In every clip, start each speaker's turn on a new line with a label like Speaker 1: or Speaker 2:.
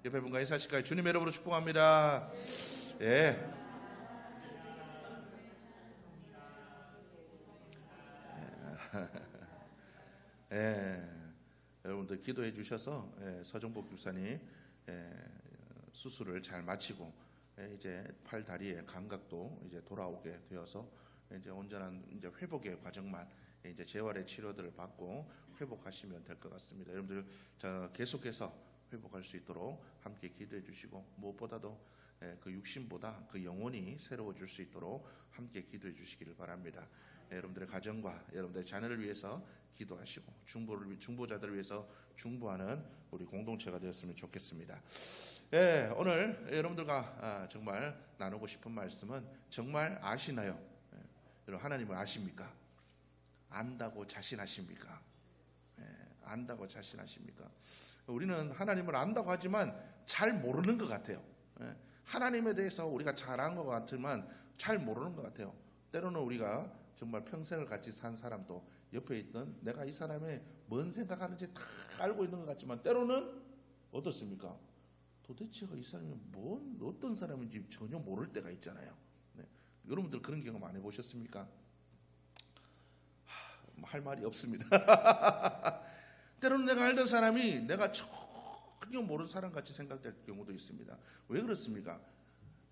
Speaker 1: 옆에 분과 인사하실까요? 주님의 이름으로 축복합니다. 예. 예. 여러분들 기도해 주셔서 서정복 교사님 수술을 잘 마치고 이제 팔 다리의 감각도 이제 돌아오게 되어서 이제 온전한 이제 회복의 과정만 이제 재활의 치료들을 받고 회복하시면 될 것 같습니다. 여러분들 계속해서 회복할 수 있도록 함께 기도해 주시고 무엇보다도 그 육신보다 그 영혼이 새로워질 수 있도록 함께 기도해 주시기를 바랍니다. 여러분들의 가정과 여러분들의 자녀를 위해서 기도하시고 중보자들을 위해서 중보하는 우리 공동체가 되었으면 좋겠습니다. 오늘 여러분들과 정말 나누고 싶은 말씀은 정말 아시나요? 여러분 하나님을 아십니까? 안다고 자신하십니까? 안다고 자신하십니까? 우리는 하나님을 안다고 하지만 잘 모르는 것 같아요. 하나님에 대해서 우리가 잘 안 것 같지만 잘 모르는 것 같아요. 때로는 우리가 정말 평생을 같이 산 사람도 옆에 있던 내가 이 사람의 뭔 생각하는지 다 알고 있는 것 같지만 때로는 어떻습니까? 도대체가 이 사람이 어떤 사람인지 전혀 모를 때가 있잖아요. 여러분들 그런 경험 안 해보셨습니까? 할 말이 없습니다. 때로는 내가 알던 사람이 내가 전혀 모르는 사람 같이 생각될 경우도 있습니다. 왜 그렇습니까?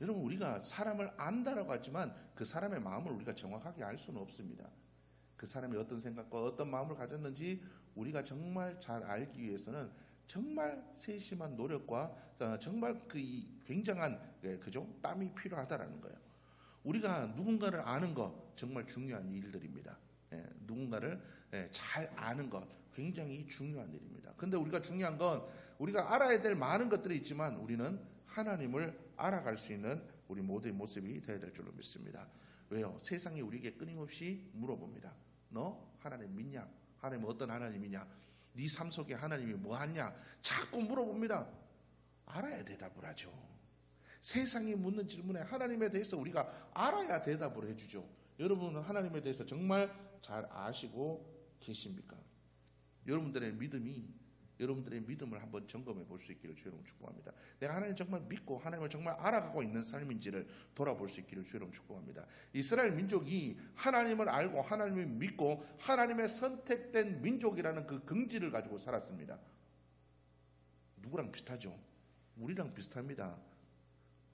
Speaker 1: 여러분 우리가 사람을 안다라고 하지만 그 사람의 마음을 우리가 정확하게 알 수는 없습니다. 그 사람이 어떤 생각과 어떤 마음을 가졌는지 우리가 정말 잘 알기 위해서는 정말 세심한 노력과 정말 그 굉장한 땀이 필요하다라는 거예요. 우리가 누군가를 아는 것 정말 중요한 일들입니다. 누군가를 잘 아는 것 굉장히 중요한 일입니다. 그런데 우리가 중요한 건 우리가 알아야 될 많은 것들이 있지만 우리는 하나님을 알아갈 수 있는 우리 모두의 모습이 되어야 될 줄로 믿습니다. 왜요? 세상이 우리에게 끊임없이 물어봅니다. 너 하나님 믿냐? 하나님은 어떤 하나님이냐? 네 삶 속에 하나님이 뭐하냐? 자꾸 물어봅니다. 알아야 대답을 하죠. 세상이 묻는 질문에 하나님에 대해서 우리가 알아야 대답을 해주죠. 여러분은 하나님에 대해서 정말 잘 아시고 계십니까? 여러분들의 믿음을 한번 점검해 볼 수 있기를 주여로 축복합니다. 내가 하나님 정말 믿고 하나님을 정말 알아가고 있는 삶인지를 돌아볼 수 있기를 주여로 축복합니다. 이스라엘 민족이 하나님을 알고 하나님을 믿고 하나님의 선택된 민족이라는 그 긍지를 가지고 살았습니다. 누구랑 비슷하죠? 우리랑 비슷합니다.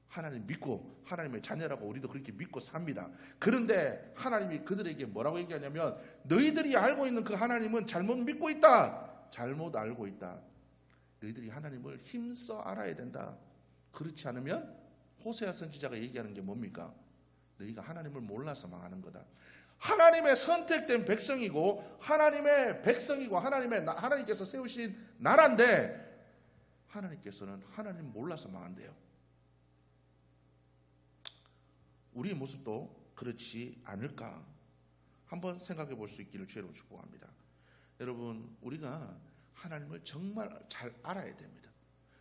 Speaker 1: 하나님 믿고 하나님의 자녀라고 우리도 그렇게 믿고 삽니다. 그런데 하나님이 그들에게 뭐라고 얘기하냐면 너희들이 알고 있는 그 하나님은 잘못 믿고 있다. 잘못 알고 있다. 너희들이 하나님을 힘써 알아야 된다. 그렇지 않으면 호세아 선지자가 얘기하는 게 뭡니까? 너희가 하나님을 몰라서 망하는 거다. 하나님의 선택된 백성이고 하나님의 백성이고 하나님께서 세우신 나라인데 하나님께서는 하나님 몰라서 망한대요. 우리의 모습도 그렇지 않을까 한번 생각해 볼 수 있기를 주로 축복합니다. 여러분 우리가 하나님을 정말 잘 알아야 됩니다.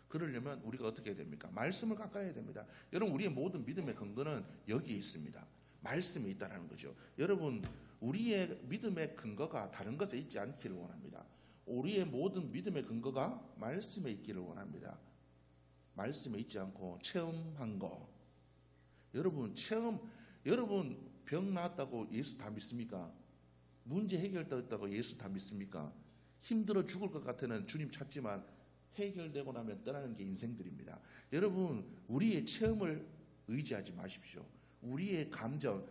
Speaker 1: 그러려면 우리가 어떻게 해야 됩니까? 말씀을 가까이 해야 됩니다. 여러분 우리의 모든 믿음의 근거는 여기에 있습니다. 말씀에 있다는 거죠. 여러분 우리의 믿음의 근거가 다른 것에 있지 않기를 원합니다. 우리의 모든 믿음의 근거가 말씀에 있기를 원합니다. 말씀에 있지 않고 체험한 거. 여러분 병 나았다고 예수 다 믿습니까? 문제 해결됐다고 예수 다 믿습니까? 힘들어 죽을 것 같으면 주님 찾지만 해결되고 나면 떠나는 게 인생들입니다. 여러분 우리의 체험을 의지하지 마십시오. 우리의 감정,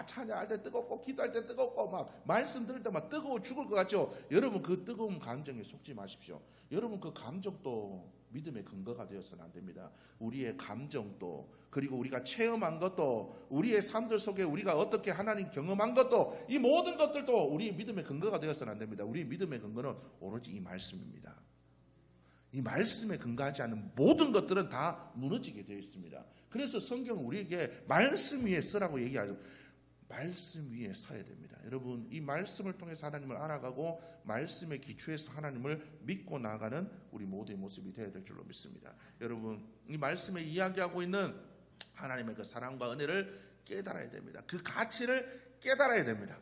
Speaker 1: 찬양할 때 뜨겁고 기도할 때 뜨겁고 막 말씀 들을 때 막 뜨거워 죽을 것 같죠? 여러분 그 뜨거운 감정에 속지 마십시오. 여러분 그 감정도 믿음의 근거가 되어서는 안 됩니다. 우리의 감정도 그리고 우리가 체험한 것도 우리의 삶들 속에 우리가 어떻게 하나님 경험한 것도 이 모든 것들도 우리의 믿음의 근거가 되어서는 안 됩니다. 우리의 믿음의 근거는 오로지 이 말씀입니다. 이 말씀에 근거하지 않은 모든 것들은 다 무너지게 되어 있습니다. 그래서 성경은 우리에게 말씀 위에 서라고 얘기하죠. 말씀 위에 서야 됩니다. 여러분 이 말씀을 통해서 하나님을 알아가고 말씀에 기초해서 하나님을 믿고 나가는 우리 모두의 모습이 되어야 될 줄로 믿습니다. 여러분 이 말씀에 이야기하고 있는 하나님의 그 사랑과 은혜를 깨달아야 됩니다. 그 가치를 깨달아야 됩니다.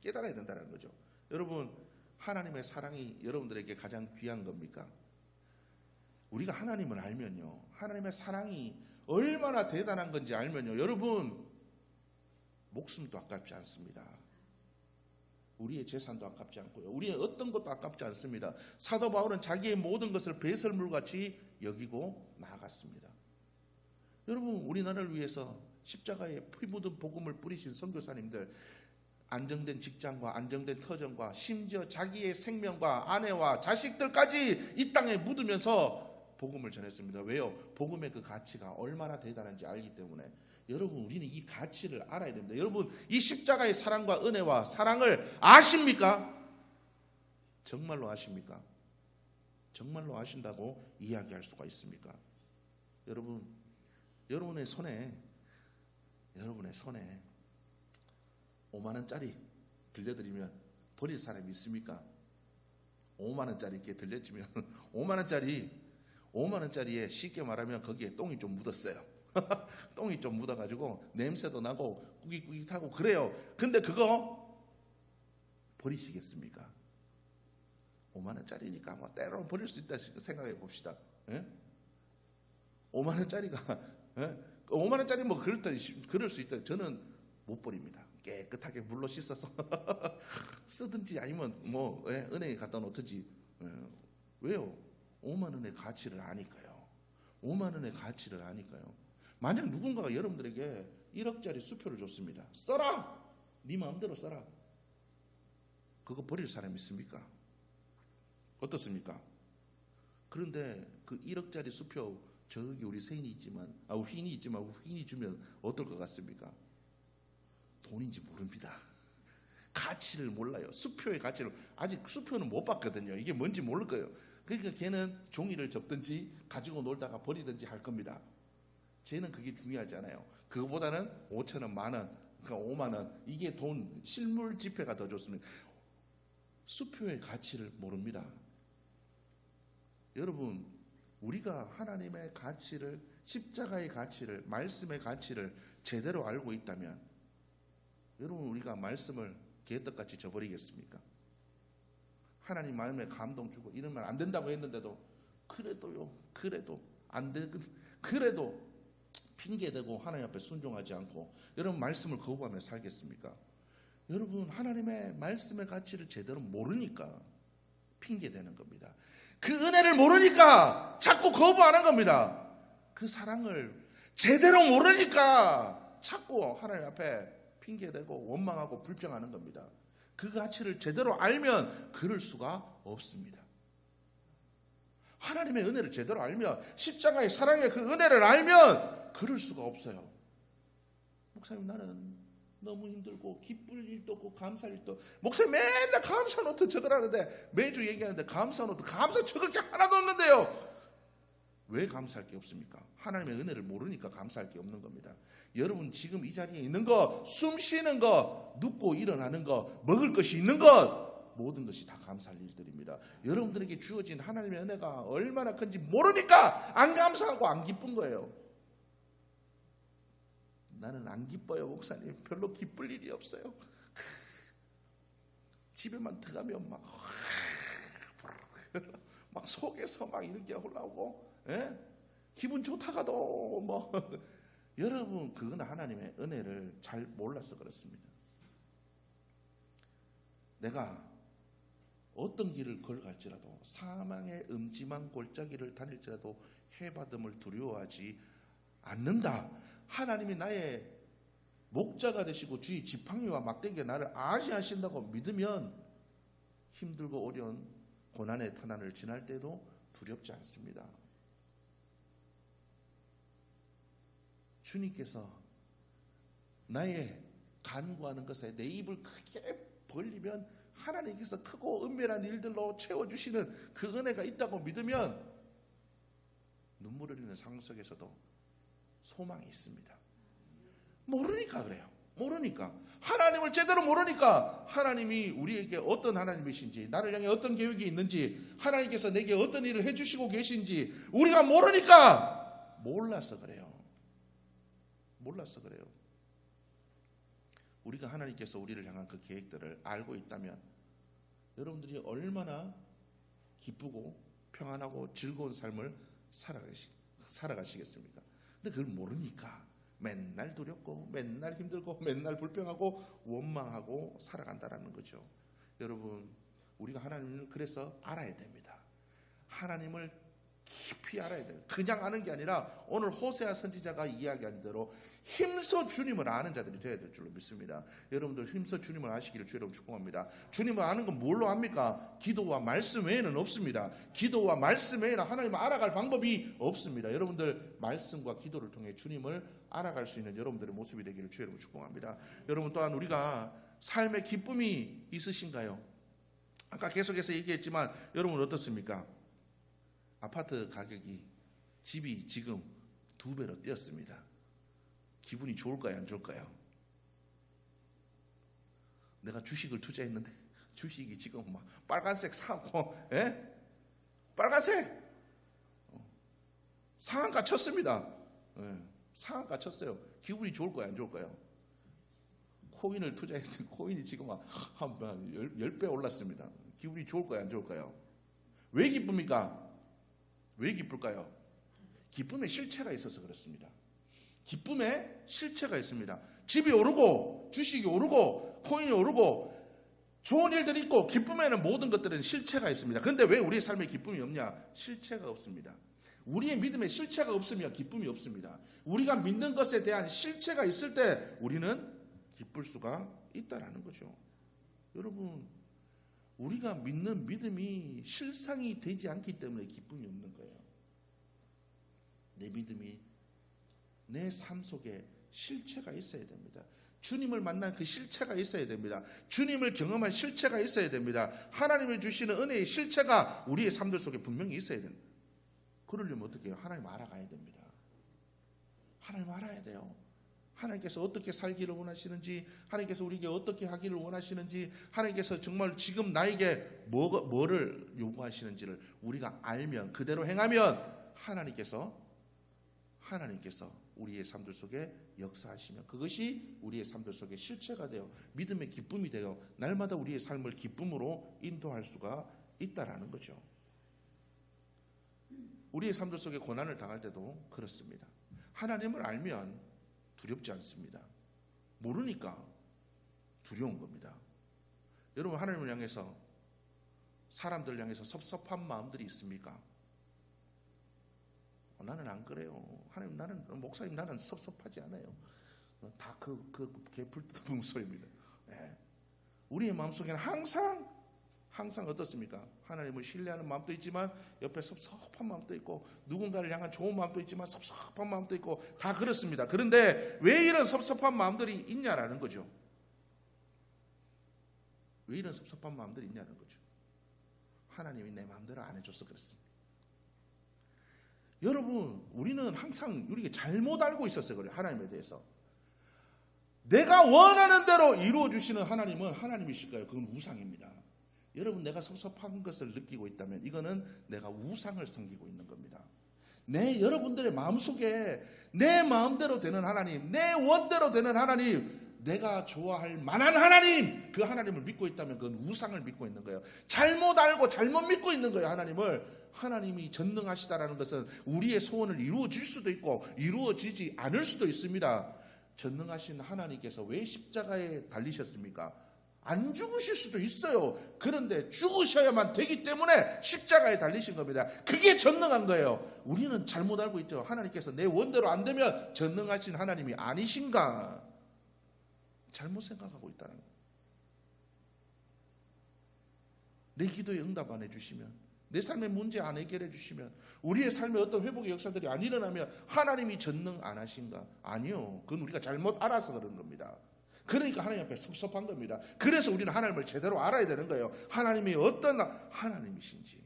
Speaker 1: 깨달아야 된다는 거죠. 여러분 하나님의 사랑이 여러분들에게 가장 귀한 겁니까? 우리가 하나님을 알면요, 하나님의 사랑이 얼마나 대단한 건지 알면요, 여러분 목숨도 아깝지 않습니다. 우리의 재산도 아깝지 않고요, 우리의 어떤 것도 아깝지 않습니다. 사도 바울은 자기의 모든 것을 배설물같이 여기고 나아갔습니다. 여러분, 우리나라를 위해서 십자가에 피 묻은 복음을 뿌리신 선교사님들, 안정된 직장과 안정된 터전과 심지어 자기의 생명과 아내와 자식들까지 이 땅에 묻으면서 복음을 전했습니다. 왜요? 복음의 그 가치가 얼마나 대단한지 알기 때문에. 여러분, 우리는 이 가치를 알아야 됩니다. 여러분, 이 십자가의 사랑과 은혜와 사랑을 아십니까? 정말로 아십니까? 정말로 아신다고 이야기할 수가 있습니까? 여러분, 여러분의 손에 5만 원짜리 들려드리면 버릴 사람이 있습니까? 5만 원짜리 이렇게 들려주면 5만 원짜리에 쉽게 말하면 거기에 똥이 좀 묻었어요. 똥이 좀 묻어가지고 냄새도 나고 꾸깃꾸깃하고 그래요. 근데 그거 버리시겠습니까? 5만 원짜리니까 뭐 때로는 버릴 수 있다 생각해 봅시다. 예? 5만 원짜리가 5만 원짜리 뭐 그럴 수 있다. 저는 못 버립니다. 깨끗하게 물로 씻어서 쓰든지 아니면 뭐 은행에 갖다 놓든지. 왜요? 5만 원의 가치를 아니까요. 5만 원의 가치를 아니까요. 만약 누군가가 여러분들에게 1억짜리 수표를 줬습니다. 써라! 네 마음대로 써라. 그거 버릴 사람 있습니까? 어떻습니까? 그런데 그 1억짜리 수표 저기 우리 휘인이 있지만 휘인이 주면 어떨 것 같습니까? 돈인지 모릅니다. 가치를 몰라요. 수표의 가치를 아직 수표는 못 봤거든요. 이게 뭔지 모를 거예요. 그러니까 걔는 종이를 접든지 가지고 놀다가 버리든지 할 겁니다. 쟤는 그게 중요하지 않아요. 그거보다는 5천 원, 만 원, 그러니까 5만 원, 이게 돈, 실물 지폐가 더 좋습니다. 수표의 가치를 모릅니다. 여러분, 우리가 하나님의 가치를, 십자가의 가치를, 말씀의 가치를 제대로 알고 있다면 여러분, 우리가 말씀을 개떡같이 저버리겠습니까? 하나님 마음에 감동 주고 이런 말 안 된다고 했는데도 그래도 안 되고 그래도 핑계대고 하나님 앞에 순종하지 않고 여러분 말씀을 거부하며 살겠습니까? 여러분, 하나님의 말씀의 가치를 제대로 모르니까 핑계대는 겁니다. 그 은혜를 모르니까 자꾸 거부하는 겁니다. 그 사랑을 제대로 모르니까 자꾸 하나님 앞에 핑계대고 원망하고 불평하는 겁니다. 그 가치를 제대로 알면 그럴 수가 없습니다. 하나님의 은혜를 제대로 알면, 십자가의 사랑의 그 은혜를 알면 그럴 수가 없어요. 목사님, 나는 너무 힘들고 기쁠 일도 없고 감사할 일도 없고, 목사님 맨날 감사 노트 적으라는데 매주 얘기하는데 감사 노트, 감사 적을 게 하나도 없는데요. 왜 감사할 게 없습니까? 하나님의 은혜를 모르니까 감사할 게 없는 겁니다. 여러분, 지금 이 자리에 있는 것, 숨 쉬는 것, 눕고 일어나는 것, 먹을 것이 있는 것, 모든 것이 다 감사할 일들입니다. 여러분들에게 주어진 하나님의 은혜가 얼마나 큰지 모르니까 안 감사하고 안 기쁜 거예요. 나는 안 기뻐요, 목사님. 별로 기쁠 일이 없어요. 집에만 들어가면 막 속에서 막 이렇게 올라오고, 기분 좋다가도 뭐 여러분, 그건 하나님의 은혜를 잘 몰라서 그렇습니다. 내가 어떤 길을 걸어갈지라도, 사망의 음침한 골짜기를 다닐지라도 해받음을 두려워하지 않는다. 하나님이 나의 목자가 되시고 주의 지팡이와 막대기가 나를 아시하신다고 믿으면 힘들고 어려운 고난의 터난을 지날 때도 두렵지 않습니다. 주님께서 나의 간구하는 것에 내 입을 크게 벌리면 하나님께서 크고 은밀한 일들로 채워주시는 그 은혜가 있다고 믿으면 눈물 흘리는 상황 속에서도 소망이 있습니다. 모르니까 그래요. 모르니까, 하나님을 제대로 모르니까, 하나님이 우리에게 어떤 하나님이신지, 나를 향해 어떤 계획이 있는지, 하나님께서 내게 어떤 일을 해주시고 계신지 우리가 모르니까, 몰라서 그래요. 몰라서 그래요. 우리가 하나님께서 우리를 향한 그 계획들을 알고 있다면 여러분들이 얼마나 기쁘고 평안하고 즐거운 삶을 살아가시겠습니까? 근데 그걸 모르니까 맨날 두렵고 맨날 힘들고 맨날 불평하고 원망하고 살아간다라는 거죠. 여러분, 우리가 하나님을 그래서 알아야 됩니다. 하나님을 깊이 알아야 돼요. 그냥 아는 게 아니라 오늘 호세아 선지자가 이야기한 대로 힘써 주님을 아는 자들이 되어야 될 줄로 믿습니다. 여러분들 힘써 주님을 아시기를 주의 이름으로 축복합니다. 주님을 아는 건 뭘로 압니까? 기도와 말씀 외에는 없습니다. 기도와 말씀 외에는 하나님을 알아갈 방법이 없습니다. 여러분들 말씀과 기도를 통해 주님을 알아갈 수 있는 여러분들의 모습이 되기를 주의 이름으로 축복합니다. 여러분, 또한 우리가 삶의 기쁨이 있으신가요? 아까 계속해서 얘기했지만 여러분 어떻습니까? 아파트 가격이 집이 지금 2배로 뛰었습니다. 기분이 좋을까요, 안 좋을까요? 내가 주식을 투자했는데 주식이 지금 막 빨간색 사고, 빨간색 상한가 쳤습니다. 상한가 쳤어요. 기분이 좋을까요, 안 좋을까요? 코인을 투자했는데 코인이 지금 한 10배 올랐습니다. 기분이 좋을까요, 안 좋을까요? 왜 기쁩니까? 왜 기쁠까요? 기쁨의 실체가 있어서 그렇습니다. 기쁨의 실체가 있습니다. 집이 오르고 주식이 오르고 코인이 오르고 좋은 일들이 있고 기쁨에는 모든 것들은 실체가 있습니다. 그런데 왜 우리의 삶에 기쁨이 없냐? 실체가 없습니다. 우리의 믿음에 실체가 없으면 기쁨이 없습니다. 우리가 믿는 것에 대한 실체가 있을 때 우리는 기쁠 수가 있다라는 거죠. 여러분, 우리가 믿는 믿음이 실상이 되지 않기 때문에 기쁨이 없는 거예요. 내 믿음이 내 삶 속에 실체가 있어야 됩니다. 주님을 만난 그 실체가 있어야 됩니다. 주님을 경험한 실체가 있어야 됩니다. 하나님이 주시는 은혜의 실체가 우리의 삶들 속에 분명히 있어야 됩니다. 그러려면 어떻게 해요? 하나님 알아가야 됩니다. 하나님 알아야 돼요. 하나님께서 어떻게 살기를 원하시는지, 하나님께서 우리에게 어떻게 하기를 원하시는지, 하나님께서 정말 지금 나에게 뭐를 요구하시는지를 우리가 알면, 그대로 행하면 하나님께서 우리의 삶들 속에 역사하시면 그것이 우리의 삶들 속에 실체가 되어 믿음의 기쁨이 되어 날마다 우리의 삶을 기쁨으로 인도할 수가 있다라는 거죠. 우리의 삶들 속에 고난을 당할 때도 그렇습니다. 하나님을 알면 두렵지 않습니다. 모르니까 두려운 겁니다. 여러분, 하나님을 향해서, 사람들 향해서 섭섭한 마음들이 있습니까? 나는 안 그래요. 하나님, 나는 목사님, 나는 섭섭하지 않아요. 다 개풀 소리입니다. 네. 우리의 마음속에는 항상 어떻습니까? 하나님을 신뢰하는 마음도 있지만 옆에 섭섭한 마음도 있고, 누군가를 향한 좋은 마음도 있지만 섭섭한 마음도 있고, 다 그렇습니다. 그런데 왜 이런 섭섭한 마음들이 있냐라는 거죠. 왜 이런 섭섭한 마음들이 있냐는 거죠. 하나님이 내 마음대로 안 해줘서 그렇습니다. 여러분, 우리는 항상 우리가 잘못 알고 있었어요. 그래요. 하나님에 대해서. 내가 원하는 대로 이루어 주시는 하나님은 하나님이실까요? 그건 우상입니다. 여러분, 내가 섭섭한 것을 느끼고 있다면 이거는 내가 우상을 섬기고 있는 겁니다. 여러분들의 마음속에 내 마음대로 되는 하나님, 내 원대로 되는 하나님, 내가 좋아할 만한 하나님, 그 하나님을 믿고 있다면 그건 우상을 믿고 있는 거예요. 잘못 알고 잘못 믿고 있는 거예요. 하나님이 전능하시다라는 것은 우리의 소원을 이루어질 수도 있고 이루어지지 않을 수도 있습니다. 전능하신 하나님께서 왜 십자가에 달리셨습니까? 안 죽으실 수도 있어요. 그런데 죽으셔야만 되기 때문에 십자가에 달리신 겁니다. 그게 전능한 거예요. 우리는 잘못 알고 있죠. 하나님께서 내 원대로 안 되면 전능하신 하나님이 아니신가? 잘못 생각하고 있다는 거예요. 내 기도에 응답 안 해주시면, 내 삶의 문제 안 해결해 주시면, 우리의 삶에 어떤 회복의 역사들이 안 일어나면 하나님이 전능 안 하신가? 아니요. 그건 우리가 잘못 알아서 그런 겁니다. 그러니까 하나님 앞에 섭섭한 겁니다. 그래서 우리는 하나님을 제대로 알아야 되는 거예요. 하나님이 어떤 하나님이신지.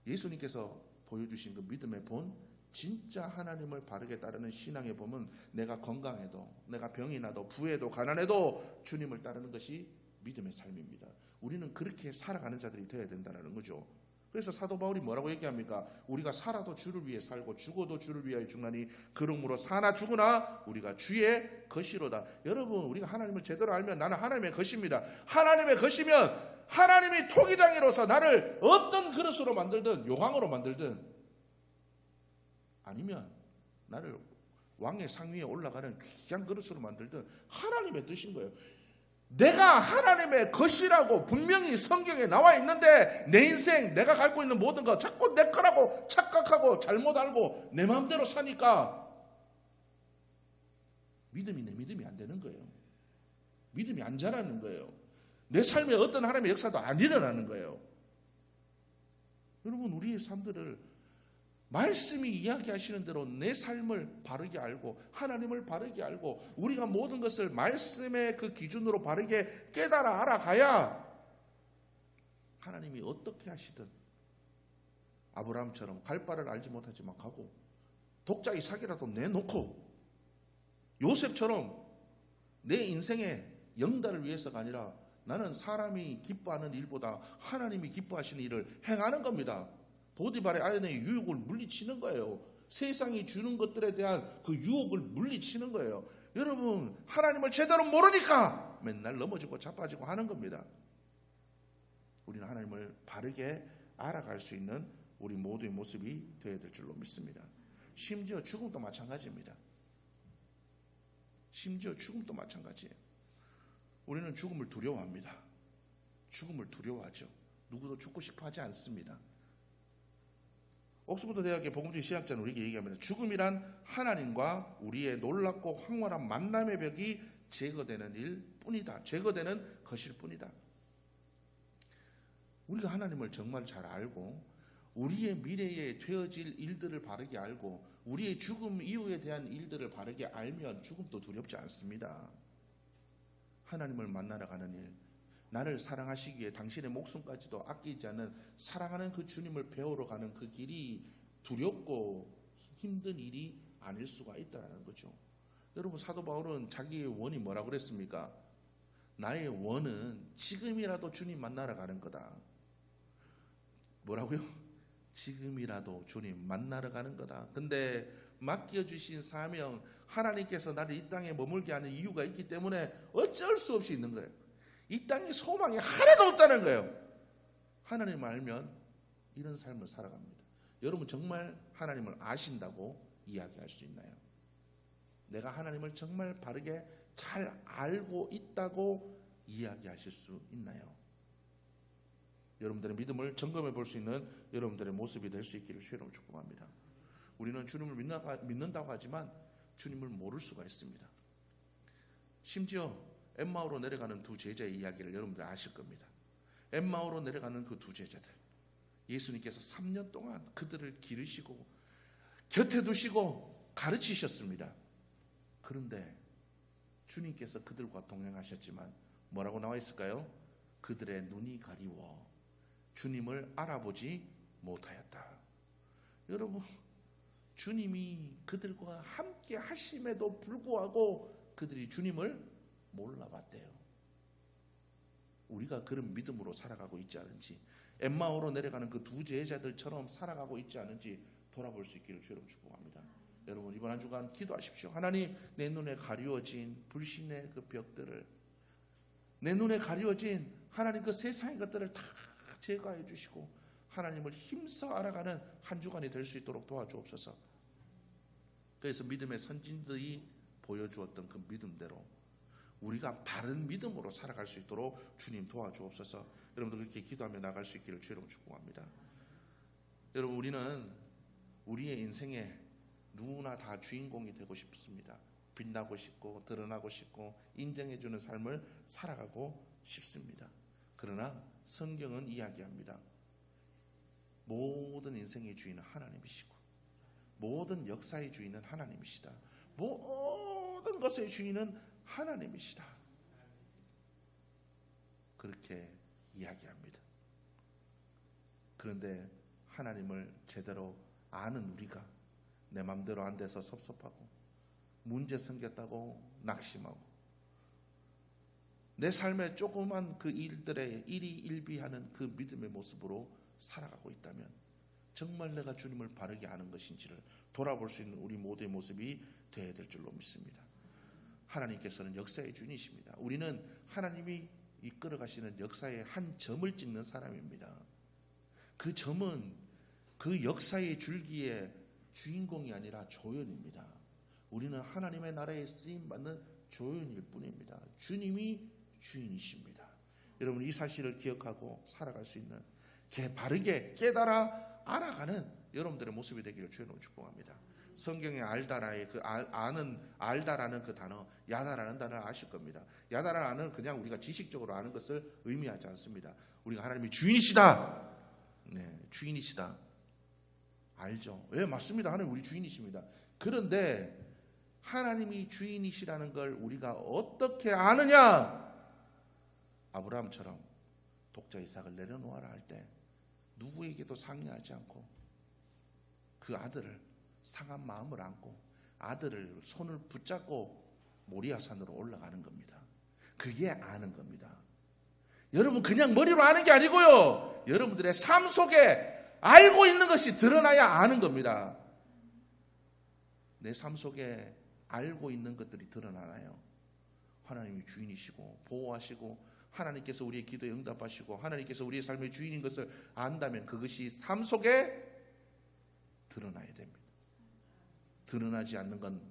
Speaker 1: 예수님께서 보여주신 그 믿음의 본, 진짜 하나님을 바르게 따르는 신앙의 봄은 내가 건강해도, 내가 병이 나도, 부해도, 가난해도 주님을 따르는 것이 믿음의 삶입니다. 우리는 그렇게 살아가는 자들이 되어야 된다는 거죠. 그래서 사도 바울이 뭐라고 얘기합니까? 우리가 살아도 주를 위해 살고 죽어도 주를 위하여 죽나니 그러므로 사나 죽으나 우리가 주의 것이로다. 여러분, 우리가 하나님을 제대로 알면 나는 하나님의 것입니다. 하나님의 것이면 하나님이 토기장이로서 나를 어떤 그릇으로 만들든 요강으로 만들든 아니면 나를 왕의 상위에 올라가는 귀한 그릇으로 만들든 하나님의 뜻인 거예요. 내가 하나님의 것이라고 분명히 성경에 나와 있는데 내 인생 내가 갖고 있는 모든 거 자꾸 내 거라고 착각하고 잘못 알고 내 마음대로 사니까 믿음이 내 믿음이 안 되는 거예요. 믿음이 안 자라는 거예요. 내 삶에 어떤 하나님의 역사도 안 일어나는 거예요. 여러분, 우리의 삶들을 말씀이 이야기하시는 대로 내 삶을 바르게 알고 하나님을 바르게 알고 우리가 모든 것을 말씀의 그 기준으로 바르게 깨달아 알아가야 하나님이 어떻게 하시든 아브라함처럼 갈 바를 알지 못하지만 가고 독자 이삭이라도 내놓고 요셉처럼 내 인생의 영달을 위해서가 아니라 나는 사람이 기뻐하는 일보다 하나님이 기뻐하시는 일을 행하는 겁니다. 보디발의 아내의 유혹을 물리치는 거예요. 세상이 주는 것들에 대한 그 유혹을 물리치는 거예요. 여러분, 하나님을 제대로 모르니까 맨날 넘어지고 자빠지고 하는 겁니다. 우리는 하나님을 바르게 알아갈 수 있는 우리 모두의 모습이 되어야 될 줄로 믿습니다. 심지어 죽음도 마찬가지입니다. 심지어 죽음도 마찬가지예요. 우리는 죽음을 두려워합니다. 죽음을 두려워하죠. 누구도 죽고 싶어 하지 않습니다. 옥스퍼드 대학의 복음주의 신학자는 우리에게 얘기합니다. 죽음이란 하나님과 우리의 놀랍고 황홀한 만남의 벽이 제거되는 일 뿐이다. 제거되는 것일 뿐이다. 우리가 하나님을 정말 잘 알고 우리의 미래에 되어질 일들을 바르게 알고 우리의 죽음 이후에 대한 일들을 바르게 알면 죽음도 두렵지 않습니다. 하나님을 만나러 가는 일, 나를 사랑하시기에 당신의 목숨까지도 아끼지 않는 사랑하는 그 주님을 배우러 가는 그 길이 두렵고 힘든 일이 아닐 수가 있다는 거죠. 여러분, 사도 바울은 자기의 원이 뭐라고 그랬습니까? 나의 원은 지금이라도 주님 만나러 가는 거다. 뭐라고요? 지금이라도 주님 만나러 가는 거다. 근데 맡겨주신 사명, 하나님께서 나를 이 땅에 머물게 하는 이유가 있기 때문에 어쩔 수 없이 있는 거예요. 이 땅에 소망이 하나도 없다는 거예요. 하나님을 알면 이런 삶을 살아갑니다. 여러분, 정말 하나님을 아신다고 이야기할 수 있나요? 내가 하나님을 정말 바르게 잘 알고 있다고 이야기하실 수 있나요? 여러분들의 믿음을 점검해 볼 수 있는 여러분들의 모습이 될 수 있기를 주님으로 축복합니다. 우리는 주님을 믿는다고 하지만 주님을 모를 수가 있습니다. 심지어 엠마오로 내려가는 두 제자의 이야기를 여러분들 아실 겁니다. 엠마오로 내려가는 그 두 제자들, 예수님께서 3년 동안 그들을 기르시고 곁에 두시고 가르치셨습니다. 그런데 주님께서 그들과 동행하셨지만 뭐라고 나와 있을까요? 그들의 눈이 가리워 주님을 알아보지 못하였다. 여러분, 주님이 그들과 함께 하심에도 불구하고 그들이 주님을 몰라봤대요. 우리가 그런 믿음으로 살아가고 있지 않은지, 엠마오로 내려가는 그 두 제자들처럼 살아가고 있지 않은지 돌아볼 수 있기를 주로 축복합니다. 여러분, 이번 한 주간 기도하십시오. 하나님, 내 눈에 가리워진 불신의 그 벽들을, 내 눈에 가리워진 하나님 그 세상의 것들을 다 제거해 주시고 하나님을 힘써 알아가는 한 주간이 될 수 있도록 도와주옵소서. 그래서 믿음의 선진들이 보여주었던 그 믿음대로 우리가 바른 믿음으로 살아갈 수 있도록 주님 도와주옵소서. 여러분도 그렇게 기도하며 나갈 수 있기를 주로 축복합니다. 여러분, 우리는 우리의 인생에 누구나 다 주인공이 되고 싶습니다. 빛나고 싶고 드러나고 싶고 인정해주는 삶을 살아가고 싶습니다. 그러나 성경은 이야기합니다. 모든 인생의 주인은 하나님이시고 모든 역사의 주인은 하나님이시다. 모든 것의 주인은 하나님이시다. 그렇게 이야기합니다. 그런데 하나님을 제대로 아는 우리가 내 맘대로 안 돼서 섭섭하고 문제 생겼다고 낙심하고 내 삶에 조그만 그 일들에 일희일비하는 그 믿음의 모습으로 살아가고 있다면 정말 내가 주님을 바르게 아는 것인지를 돌아볼 수 있는 우리 모두의 모습이 되어야 될 줄로 믿습니다. 하나님께서는 역사의 주인이십니다. 우리는 하나님이 이끌어가시는 역사의 한 점을 찍는 사람입니다. 그 점은 그 역사의 줄기의 주인공이 아니라 조연입니다. 우리는 하나님의 나라에 쓰임받는 조연일 뿐입니다. 주님이 주인이십니다. 여러분, 이 사실을 기억하고 살아갈 수 있는 바르게 깨달아 알아가는 여러분들의 모습이 되기를 주님으로 축복합니다. 성경에 알다라의 알다라는 그 단어, 야다라는 단어를 아실 겁니다. 야다라는 그냥 우리가 지식적으로 아는 것을 의미하지 않습니다. 우리가 하나님이 주인이시다. 네, 주인이시다. 알죠? 예, 맞습니다. 하나님 우리 주인이십니다. 그런데 하나님이 주인이시라는 걸 우리가 어떻게 아느냐? 아브라함처럼 독자 이삭을 내려놓아라 할 때 누구에게도 상의하지 않고 그 아들을 상한 마음을 안고 아들을 손을 붙잡고 모리아산으로 올라가는 겁니다. 그게 아는 겁니다. 여러분, 그냥 머리로 아는 게 아니고요, 여러분들의 삶 속에 알고 있는 것이 드러나야 아는 겁니다. 내 삶 속에 알고 있는 것들이 드러나나요? 하나님이 주인이시고 보호하시고 하나님께서 우리의 기도에 응답하시고 하나님께서 우리의 삶의 주인인 것을 안다면 그것이 삶 속에 드러나야 됩니다. 드러나지 않는 건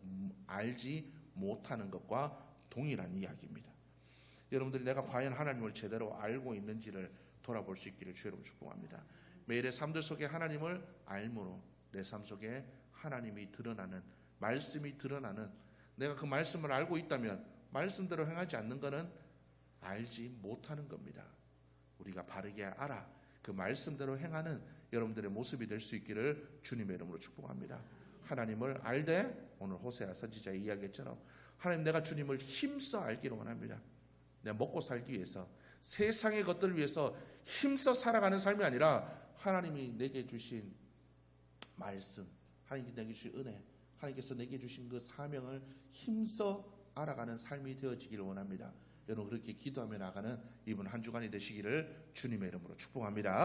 Speaker 1: 알지 못하는 것과 동일한 이야기입니다. 여러분들이 내가 과연 하나님을 제대로 알고 있는지를 돌아볼 수 있기를 주의로 축복합니다. 매일의 삶들 속에 하나님을 알므로 내 삶 속에 하나님이 드러나는, 말씀이 드러나는, 내가 그 말씀을 알고 있다면 말씀대로 행하지 않는 것은 알지 못하는 겁니다. 우리가 바르게 알아 그 말씀대로 행하는 여러분들의 모습이 될 수 있기를 주님의 이름으로 축복합니다. 하나님을 알되, 오늘 호세아 선지자의 이야기처럼 하나님, 내가 주님을 힘써 알기를 원합니다. 내가 먹고 살기 위해서, 세상의 것들을 위해서 힘써 살아가는 삶이 아니라 하나님이 내게 주신 말씀, 하나님께 내게 주신 은혜, 하나님께서 내게 주신 그 사명을 힘써 알아가는 삶이 되어지기를 원합니다. 여러분, 그렇게 기도하며 나가는 이번 한 주간이 되시기를 주님의 이름으로 축복합니다.